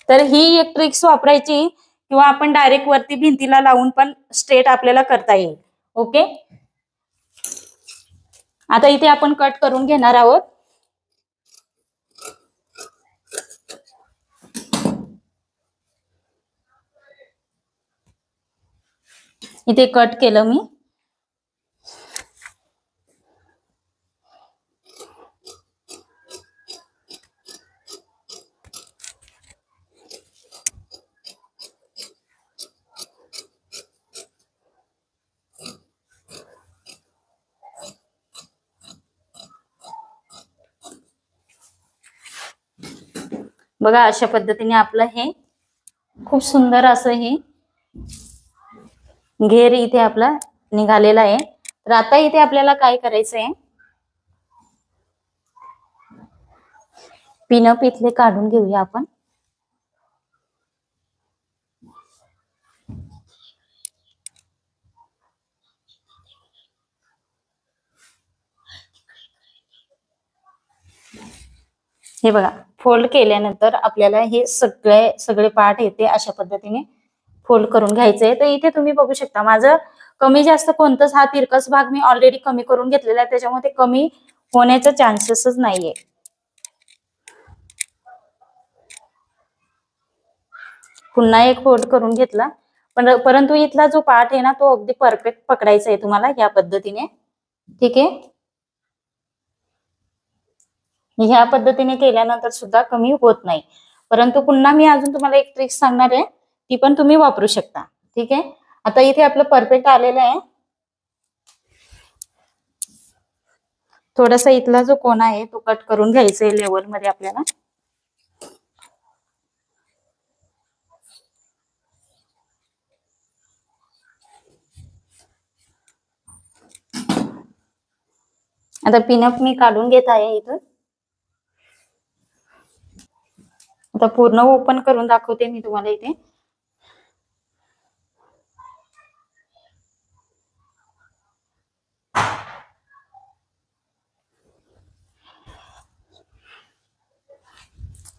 तर ही एक ट्रिक्स वापरायची, किंवा आपण डायरेक्ट वरती भिंतीला लावून पण स्ट्रेट आपल्याला करता येईल. ओके, आता इथे आपण कट करून घेणार आहोत. इथे कट केलं मी. बघा अशा पद्धतीने आपलं हे खूप सुंदर असं हे घेर इथे आपला निघालेला आहे. तर आता इथे आपल्याला काय करायचंय, पिनअप इथले काढून घेऊया आपण. हे बघा, फोल्ड केल्यानंतर आपल्याला हे सगळे पार्ट येते अशा पद्धतीने फोल्ड करून घ्यायचंय. तर इथे तुम्ही बघू शकता माझं कमी जास्त कोणताच हा तिरकस भाग मी ऑलरेडी कमी करून घेतलेला आहे, त्याच्यामुळे कमी होण्याचा चान्सेसच नाहीये. पुन्हा एक फोल्ड करून घेतला, पण परंतु इथला जो पार्ट आहे ना तो अगदी परफेक्ट पकडायचा आहे तुम्हाला या पद्धतीने. ठीक आहे, ह्या पद्धतीने केल्यानंतर सुद्धा कमी होत नाही. परंतु पुन्हा मी अजून तुम्हाला एक ट्रिक सांगणार आहे, ती पण तुम्ही वापरू शकता. ठीक आहे, आता इथे आपलं परफेक्ट आलेलं आहे. थोडासा इथला जो कोना आहे तो कट करून घ्यायचा आहे लेवल मध्ये आपल्याला. आता पिनअप मी काढून घेत आहे इथून. आता पूर्ण ओपन करून दाखवते मी तुम्हाला इथे.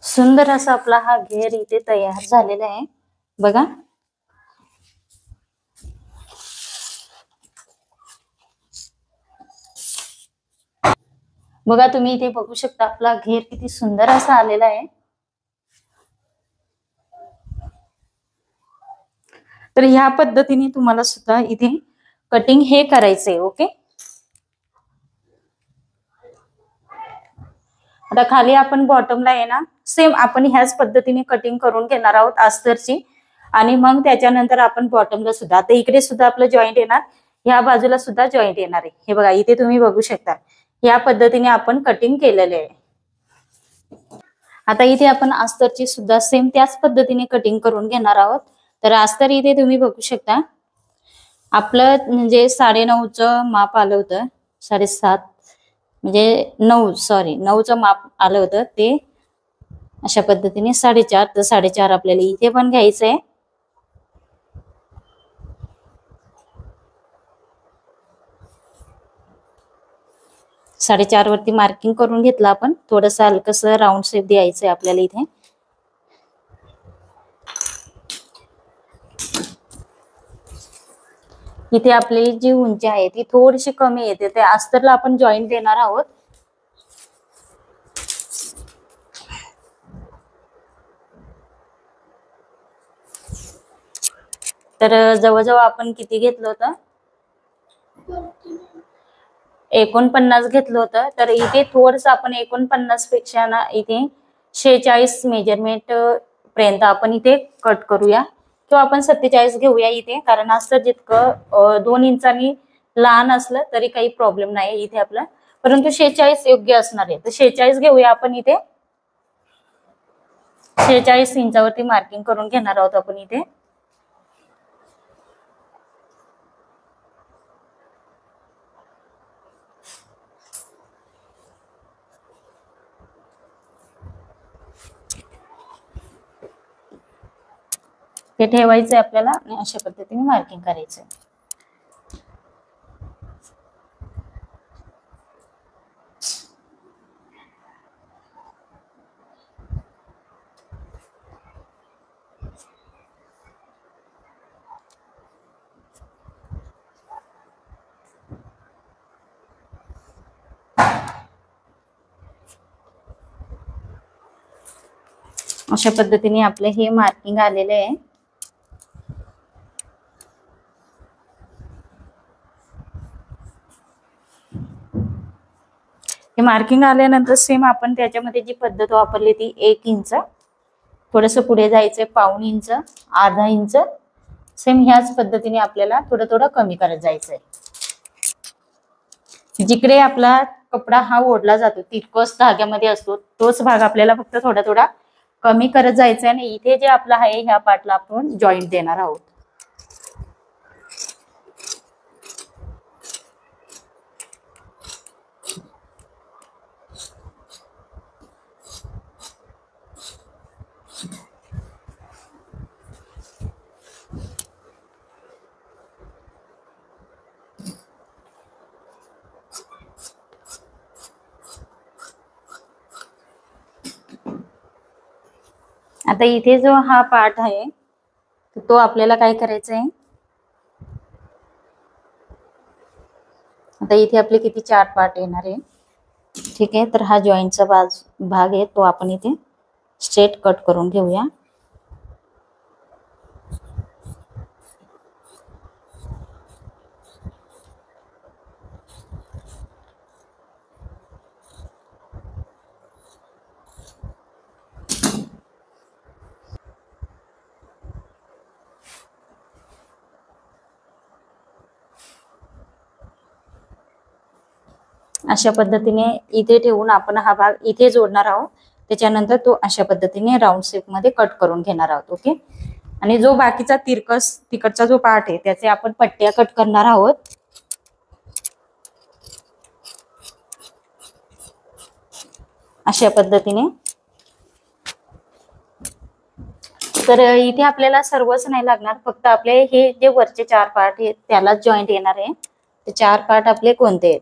सुंदर असा आपला हा घेर इथे तयार झालेला आहे बघा. बघा तुम्ही इथे बघू शकता आपला घेर किती सुंदर असा आलेला आहे. तर ह्या पद्धतीने तुम्हाला सुद्धा इथे कटिंग हे करायचंय. ओके, आता खाली आपण बॉटमला आहे ना सेम आपण ह्याच पद्धतीने कटिंग करून घेणार आहोत अस्तरची, आणि मग त्याच्यानंतर आपण बॉटमला सुद्धा, आता इकडे सुद्धा आपलं जॉईंट येणार, ह्या बाजूला सुद्धा जॉईंट येणार आहे. हे बघा इथे तुम्ही बघू शकता या पद्धतीने आपण कटिंग केलेले आहे. आता इथे आपण अस्तरची सुद्धा सेम त्याच पद्धतीने कटिंग करून घेणार आहोत. तर अस्तर इथे तुम्ही बघू शकता आपलं म्हणजे 9.5चं माप आलं होतं, 7.5 म्हणजे 9चं माप आलं होतं ते अशा पद्धतीने 4.5, तर 4.5 आपल्याला इथे पण घ्यायचंय. साडेचार वरती मार्किंग करून घेतलं आपण. थोडंसं हलकसं राऊंड शेप द्यायचंय आपल्याला इथे. इथे आपली जी उंची आहे ती थोडीशी कमी येते, त्या अस्तरला आपण जॉईंट देणार आहोत. तर जवळजवळ आपण किती घेतलं होतं, 49 घेतलं होतं. तर इथे थोडस आपण 49 पेक्षा ना इथे 46 मेजरमेंट पर्यंत आपण इथे कट करूया, किंवा आपण 47 घेऊया इथे, कारण अस्तर जितकं 2 इंचांनी लहान असलं तरी काही प्रॉब्लेम नाही इथे आपला, परंतु 46 योग्य असणार आहे. तर 46 घेऊया आपण इथे. 46 इंचावरती मार्किंग करून घेणार आहोत आपण इथे. हे ठेवायचंय आपल्याला आणि अशा पद्धतीने मार्किंग करायचंय. अशा पद्धतीने आपले हे मार्किंग आलेले आहे. हे मार्किंग आल्यानंतर सेम आपण त्याच्यामध्ये जी पद्धत वापरली ती 1 इंच, थोडस पुढे जायचंय 1/2 इंच, अर्धा इंच, सेम ह्याच पद्धतीने आपल्याला थोडं थोडं कमी करत जायचंय. जिकडे आपला कपडा हा ओढला जातो तितकंच धाग्यामध्ये असतो, तोच भाग आपल्याला फक्त थोडा थोडा कमी करत जायचंय. आणि इथे जे आपला आहे ह्या पार्टला आपण जॉईंट देणार आहोत. आता इथे जो हा पार्ट आहे तो आपल्याला काय करायचा आहे, आता इथे आपले किती 4 पार्ट येणार आहे. ठीक आहे, तर हा जॉईंटचा भाग आहे तो आपण इथे स्ट्रेट कट करून घेऊया. अशा पद्धतीने इथे ठेवून आपण हा भाग इथे जोडणार आहोत. त्याच्यानंतर तो अशा पद्धतीने राऊंड शेप मध्ये कट करून घेणार आहोत. ओके. आणि जो बाकीचा तिकडचा जो पार्ट आहे त्याचे आपण पट्ट्या कट करणार आहोत. अशा पद्धतीने. तर इथे आपल्याला सर्वच नाही लागणार, फक्त आपले हे जे वरचे 4 पार्ट आहेत त्यालाच जॉईंट येणार आहे. ते 4 पार्ट आपले कोणते आहेत?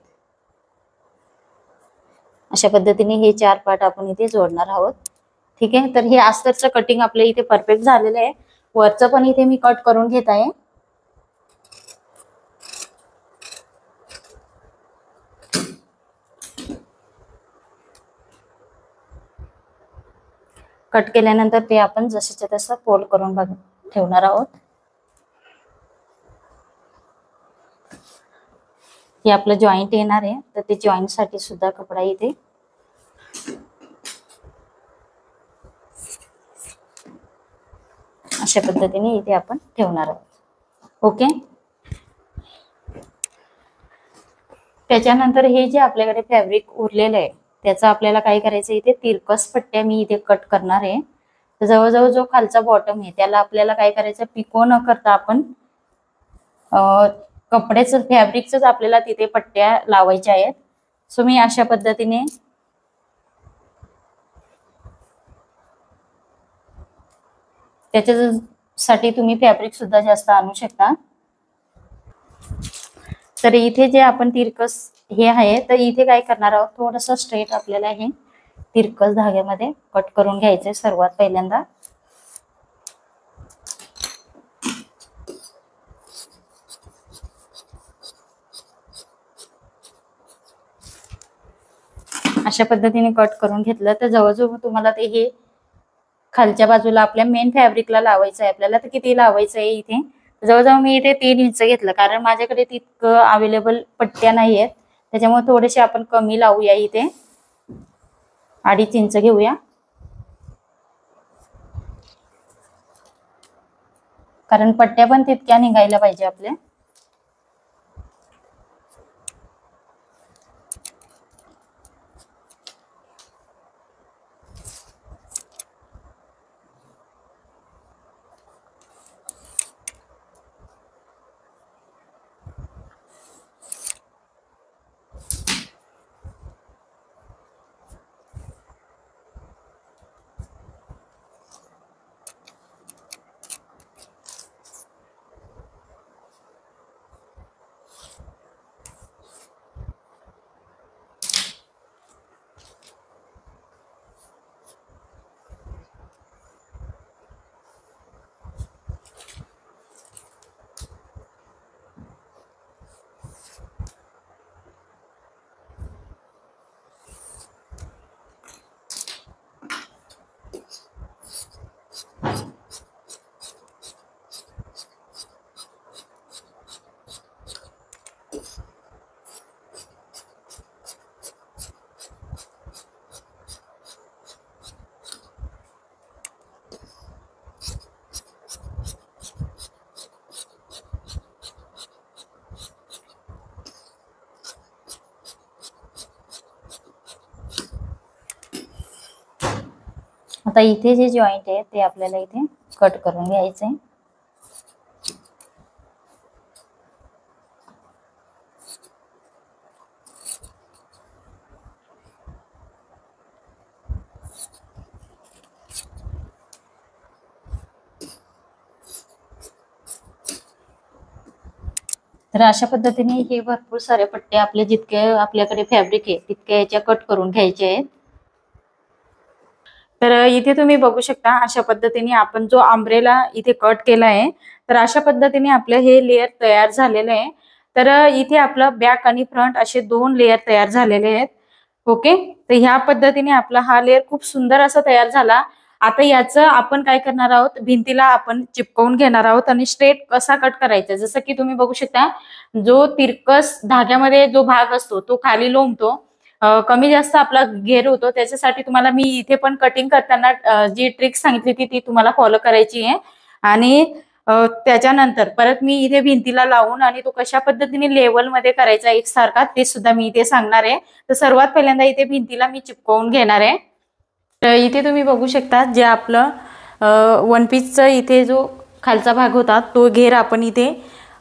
अशा पद्धतीने हे 4 पार्ट आपण इथे जोडणार आहोत. ठीक आहे. तर हे अस्तरचं कटिंग आपल्या इथे परफेक्ट झालेलं आहे. वरचं पण इथे मी कट करून घेत आहे. कट केल्यानंतर ते आपण जसेच्या तसं फोल्ड करून ठेवणार आहोत. हे आपलं जॉईंट येणार आहे, तर ते जॉईंट साठी सुद्धा कपडा इथे अशा पद्धतीने इथे आपण ठेवणार आहोत. ओके. त्याच्यानंतर हे जे आपल्याकडे फॅब्रिक उरलेलं आहे त्याचा आपल्याला काय करायचं, इथे तिरकस पट्ट्या मी इथे कट करणार आहे. तर जवळजवळ जो खालचा बॉटम आहे त्याला आपल्याला काय करायचं, पिको न करता आपण कपड्याचं फॅब्रिकच आपल्याला तिथे पट्ट्या लावायच्या आहेत. सो मी अशा पद्धतीने त्याच्यासाठी तुम्ही फॅब्रिक सुद्धा जास्त आणू शकता. तर इथे जे आपण तिरकस हे आहे, तर इथे काय करणार आहोत, थोडस स्ट्रेट आपल्याला हे तिरकस धाग्यामध्ये कट करून घ्यायचंय सर्वात पहिल्यांदा. अशा पद्धतीने कट करून घेतलं तर जवळजवळ तुम्हाला ते हे खालच्या बाजूला आपल्या मेन फॅब्रिकला लावायचं आहे आपल्याला. तर किती लावायचं आहे इथे, जवळजवळ मी इथे 3 इंच घेतलं, कारण माझ्याकडे तितकं अवेलेबल पट्ट्या नाही आहेत. त्याच्यामुळे थोडेसे आपण कमी लावूया. इथे 2.5 इंच घेऊया, कारण पट्ट्या पण तितक्या निघायला पाहिजे आपल्या. आता इथे जे जॉइंट आहे ते आपल्याला इथे कट करून घ्यायचे. तर अशा पद्धतीने हे भरपूर सारे पट्टे आपले जितके आपल्याकडे फॅब्रिक आहे तितके याच्या कट करून घ्यायचे आहेत. तर इथे तुम्ही बघू शकता अशा पद्धतीने आपण जो अम्ब्रेला इथे कट केला आहे, तर अशा पद्धतीने आपलं हे लेयर तयार झालेलं आहे. तर इथे आपलं बॅक आणि फ्रंट असे 2 लेयर तयार झालेले आहेत. ओके. तर ह्या पद्धतीने आपला हा लेयर खूप सुंदर असा तयार झाला. आता याचं आपण काय करणार आहोत, भिंतीला आपण चिपकवून घेणार आहोत आणि स्ट्रेट कसा कट करायचा, जसं की तुम्ही बघू शकता जो तिरकस धाग्यामध्ये जो भाग असतो तो खाली लोंबतो, कमी जास्त आपला घेर होतो. त्याच्यासाठी तुम्हाला मी इथे पण कटिंग करताना जी ट्रिक सांगितली ती तुम्हाला फॉलो करायची आहे. आणि त्याच्यानंतर परत मी इथे भिंतीला लावून आणि तो कशा पद्धतीने लेवलमध्ये करायचा एकसारखा ते सुद्धा मी इथे सांगणार आहे. तर सर्वात पहिल्यांदा इथे भिंतीला मी चिपकवून घेणार आहे. तर इथे तुम्ही बघू शकता जे आपलं वन पीसचा इथे जो खालचा भाग होता तो घेर आपण इथे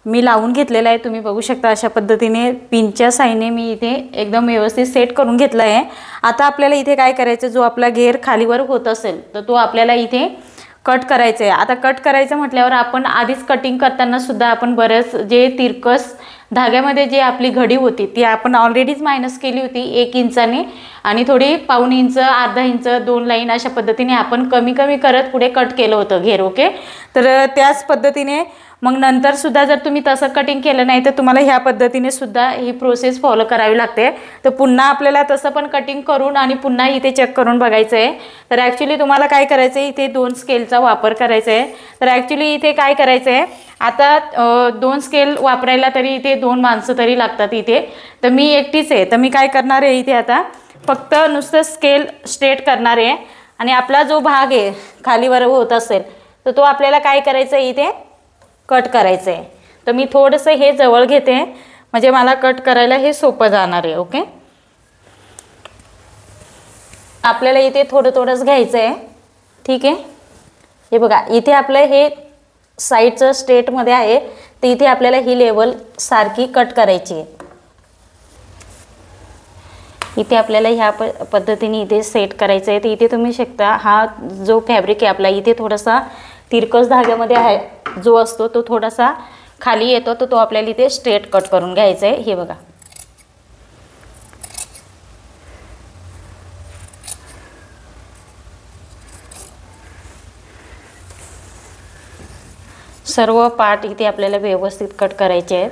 मी लावून घेतलेला आहे. तुम्ही बघू शकता अशा पद्धतीने पिनच्या साहाय्याने मी इथे एकदम व्यवस्थित सेट करून घेतला आहे. आता आपल्याला इथे काय करायचं, जो आपला घेर खालीवर होत असेल तर तो आपल्याला इथे कट करायचं आहे. आता कट करायचं म्हटल्यावर आपण आधीच कटिंग करताना सुद्धा आपण बरेच जे तिरकस धाग्यामध्ये जे आपली घडी होती ती आपण ऑलरेडीच मायनस केली होती 1 इंचाने आणि थोडी पाऊण इंच, अर्धा इंच, 2 लाईन अशा पद्धतीने आपण कमी कमी करत पुढे कट केलं होतं घेर. ओके, तर त्याच पद्धतीने मग नंतर सुद्धा जर तुम्ही तसं कटिंग केलं नाही तर तुम्हाला ह्या पद्धतीने सुद्धा ही प्रोसेस फॉलो करावी लागते. तर पुन्हा आपल्याला तसं पण कटिंग करून आणि पुन्हा इथे चेक करून बघायचं आहे. तर ॲक्च्युली तुम्हाला काय करायचं आहे, इथे 2 स्केलचा वापर करायचा आहे. तर ॲक्च्युली इथे काय करायचं आहे, आता 2 स्केल वापरायला तरी इथे 2 माणसं तरी लागतात इथे. तर मी एकटीच आहे, तर मी काय करणार आहे इथे आता फक्त नुसतं स्केल स्ट्रेट करणार आहे आणि आपला जो भाग आहे खालीवर होत असेल तर तो आपल्याला काय करायचं आहे इथे कट करायचं आहे. तर मी थोडंसं हे जवळ घेते म्हणजे मला कट करायला हे सोपं जाणार आहे. ओके, आपल्याला इथे थोडं थोडंच घ्यायचं आहे. ठीक आहे, हे बघा इथे आपलं हे साईडचं स्ट्रेटमध्ये आहे तर इथे आपल्याला ही लेवल सारखी कट करायची आहे. इथे आपल्याला ह्या पद्धतीने इथे सेट करायचं आहे. तर इथे तुम्ही शकता हा जो फॅब्रिक आहे आपला इथे थोडासा तिरकस धाग्यामध्ये आहे जो असतो तो थोडासा खाली येतो तर तो आपल्याला इथे स्ट्रेट कट करून घ्यायचा आहे. हे बघा सर्व पार्ट इथे आपल्याला व्यवस्थित कट करायचे आहेत.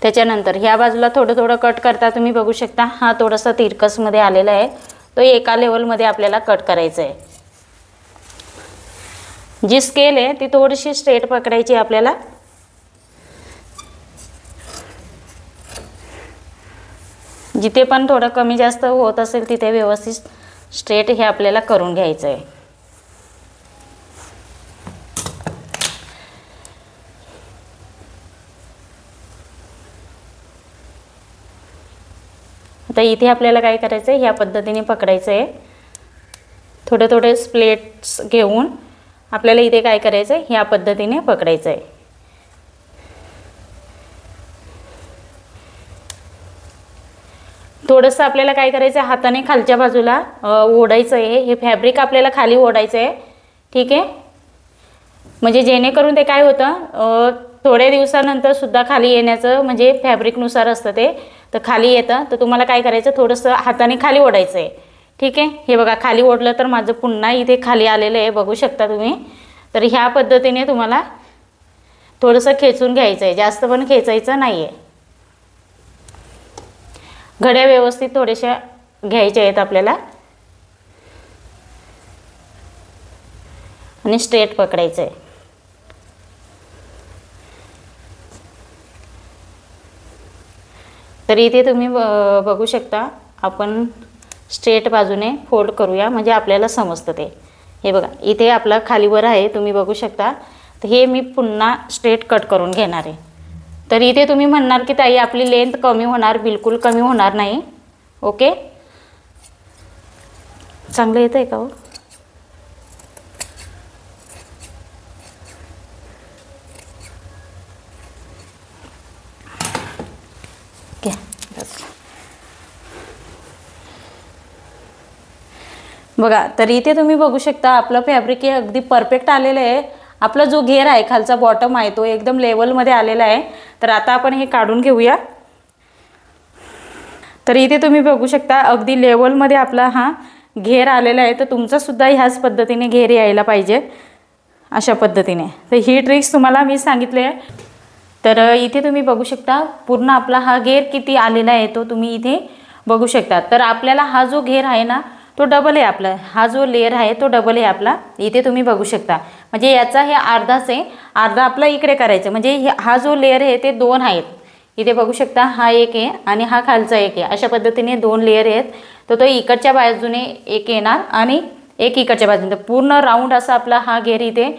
त्याच्यानंतर ह्या बाजूला थोडं थोडं कट करता तुम्ही बघू शकता हा थोडासा तिरकसमध्ये आलेला आहे तो एका लेवलमध्ये आपल्याला कट करायचं आहे. जी स्केल आहे ती थोडीशी स्ट्रेट पकडायची आपल्याला. जिथे पण थोडं कमी जास्त होत असेल तिथे व्यवस्थित स्ट्रेट हे आपल्याला करून घ्यायचं आहे. आता इथे आपल्याला काय करायचं आहे ह्या पद्धतीने पकडायचं आहे. थोडे थोडे स्प्लेट्स घेऊन आपल्याला इथे काय करायचं आहे ह्या पद्धतीने पकडायचं आहे. थोडंसं आपल्याला काय करायचं आहे हाताने खालच्या बाजूला ओढायचं आहे. हे फॅब्रिक आपल्याला खाली ओढायचं आहे. ठीक आहे, म्हणजे जेणेकरून ते काय होतं थोड्या दिवसानंतर सुद्धा खाली येण्याचं म्हणजे फॅब्रिकनुसार असतं ते तर खाली येतं. तर तुम्हाला काय करायचं थोडंसं हाताने खाली ओढायचं आहे. ठीक आहे, हे बघा खाली ओढलं तर माझं पुन्हा इथे खाली आलेलं आहे बघू शकता तुम्ही. तर ह्या पद्धतीने तुम्हाला थोडंसं खेचून घ्यायचं आहे, जास्त पण खेचायचं नाही आहे. घड्या व्यवस्थित थोड्याशा घ्यायच्या आहेत आपल्याला आणि स्ट्रेट पकडायचं आहे. तर इथे तुम्ही बघू शकता आपण स्ट्रेट बाजूने फोल्ड करूया म्हणजे आपल्याला समजतं ते. हे बघा इथे आपला खालीवर आहे तुम्ही बघू शकता. तर हे मी पुन्हा स्ट्रेट कट करून घेणार आहे. तर इथे तुम्ही म्हणणार की ताई आपली लेंथ कमी होणार, बिलकुल कमी होणार नाही. ओके, चांगलं येतं आहे का हो? बघा तर इथे तुम्ही बघू शकता आपलं फॅब्रिक हे अगदी परफेक्ट आलेलं आहे. आपला जो घेर आहे खालचा बॉटम आहे तो एकदम लेवलमध्ये आलेला आहे. तर आता आपण हे काढून घेऊया. तर इथे तुम्ही बघू शकता अगदी लेवलमध्ये आपला हा घेर आलेला आहे. तर तुमचा सुद्धा ह्याच पद्धतीने घेर यायला पाहिजे अशा पद्धतीने. तर ही ट्रिक्स तुम्हाला मी सांगितले आहे. तर इथे तुम्ही बघू शकता पूर्ण आपला हा घेर किती आलेला आहे तो तुम्ही इथे बघू शकता. तर आपल्याला हा जो घेर आहे ना तो डबल आहे आपला, हा जो लेयर आहे तो डबल आहे आपला. इथे तुम्ही बघू शकता म्हणजे याचा हे अर्धाच आहे, अर्धा आपला इकडे करायचं म्हणजे हा जो लेयर आहे ते 2 आहेत. इथे बघू शकता हा एक आहे आणि हा खालचा एक आहे. अशा पद्धतीने 2 लेयर आहेत. तर तो इकडच्या बाजूने एक येणार आणि एक इकडच्या बाजूने पूर्ण राऊंड असा आपला हा घेर इथे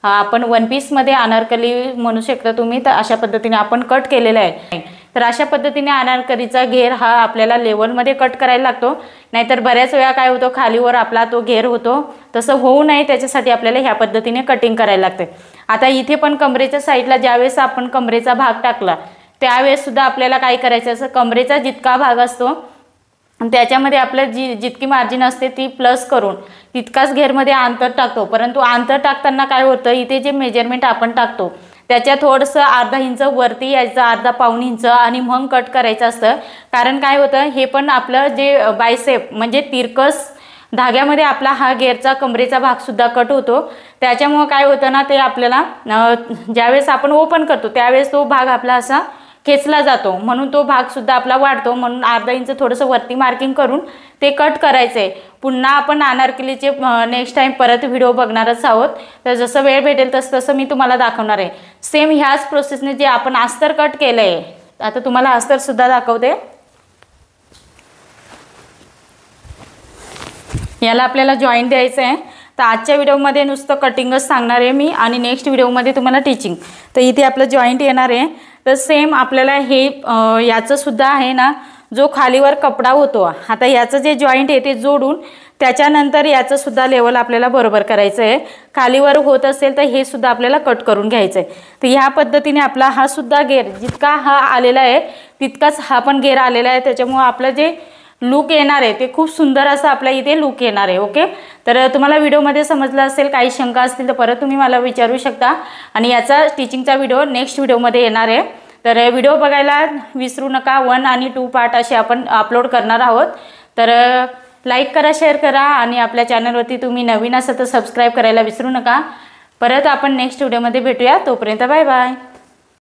आपण वन पीसमध्ये अनारकली म्हणू शकता तुम्ही, तर अशा पद्धतीने आपण कट केलेला आहे। तर अशा पद्धतीने अनारकलीचा घेर हा आपल्याला लेवलमध्ये कट करायला लागतो, नाहीतर बऱ्याच वेळा काय होतं खालीवर आपला तो घेर होतो, तसं होऊ नये त्याच्यासाठी आपल्याला ह्या पद्धतीने कटिंग करायला लागते। आता इथे पण कमरेच्या साईडला ज्यावेळेस आपण कमरेचा भाग टाकला त्यावेळेस सुद्धा आपल्याला काय करायचं, असं कमरेचा जितका भाग असतो त्याच्यामध्ये आपलं जितकी मार्जिन असते ती प्लस करून तितकाच घेरमध्ये अंतर टाकतो, परंतु अंतर टाकताना काय होतं इथे जे मेजरमेंट आपण टाकतो त्याच्या थोडंसं अर्धा इंच वरती यायचं, अर्धा पाऊण इंच आणि मग कट करायचं असतं। कारण काय होतं हे पण आपलं जे बायसेप म्हणजे तिरकस धाग्यामध्ये आपला हा घेरचा कमरेचा भाग सुद्धा कट होतो, त्याच्यामुळे काय होतं ना ते आपल्याला ज्यावेळेस आपण ओपन करतो त्यावेळेस तो भाग आपला असा खेचला जातो, म्हणून तो भाग सुद्धा आपला वाढतो, म्हणून अर्धा इंच थोडंसं वरती मार्किंग करून ते कट करायचं आहे। पुन्हा आपण अनारकलीचे नेक्स्ट टाइम परत व्हिडिओ बघणारच आहोत, तर जसं वेळ भेटेल तसं मी तुम्हाला दाखवणार आहे। सेम ह्याच प्रोसेसने जे आपण अस्तर कट केलं आहे, आता तुम्हाला अस्तर सुद्धा दाखवते। याला आपल्याला जॉईंट द्यायचं आहे, तर आजच्या व्हिडिओमध्ये नुसतं कटिंगच सांगणार आहे मी आणि नेक्स्ट व्हिडिओमध्ये तुम्हाला टीचिंग। तर इथे आपलं जॉईंट येणार आहे, तर सेम आपल्याला हे याचं सुद्धा आहे ना जो खालीवर कपडा होतो, आता याचं जे जॉईंट आहे ते जोडून त्याच्यानंतर याचं सुद्धा लेवल आपल्याला बरोबर करायचं आहे। खालीवर होत असेल तर हे सुद्धा आपल्याला कट करून घ्यायचं आहे। तर ह्या पद्धतीने आपला हा सुद्धा घेर जितका हा आलेला आहे तितकाच हा पण घेर आलेला आहे, त्याच्यामुळे आपलं जे लुक येणार आहे ते खूप सुंदर असं आपल्या इथे लुक येणार आहे। ओके, तर तुम्हाला व्हिडिओमध्ये समजलं असेल, काही शंका असतील तर परत तुम्ही मला विचारू शकता आणि याचा टीचिंगचा व्हिडिओ नेक्स्ट व्हिडिओमध्ये येणार आहे। तर व्हिडिओ बघायला विसरू नका, 1 आणि 2 पार्ट असे आपण अपलोड करणार आहोत। तर लाईक करा, शेअर करा आणि आपल्या चॅनलवरती तुम्ही नवीन असाल तर सबस्क्राईब करायला विसरू नका। परत आपण नेक्स्ट व्हिडिओमध्ये भेटूया, तोपर्यंत बाय बाय।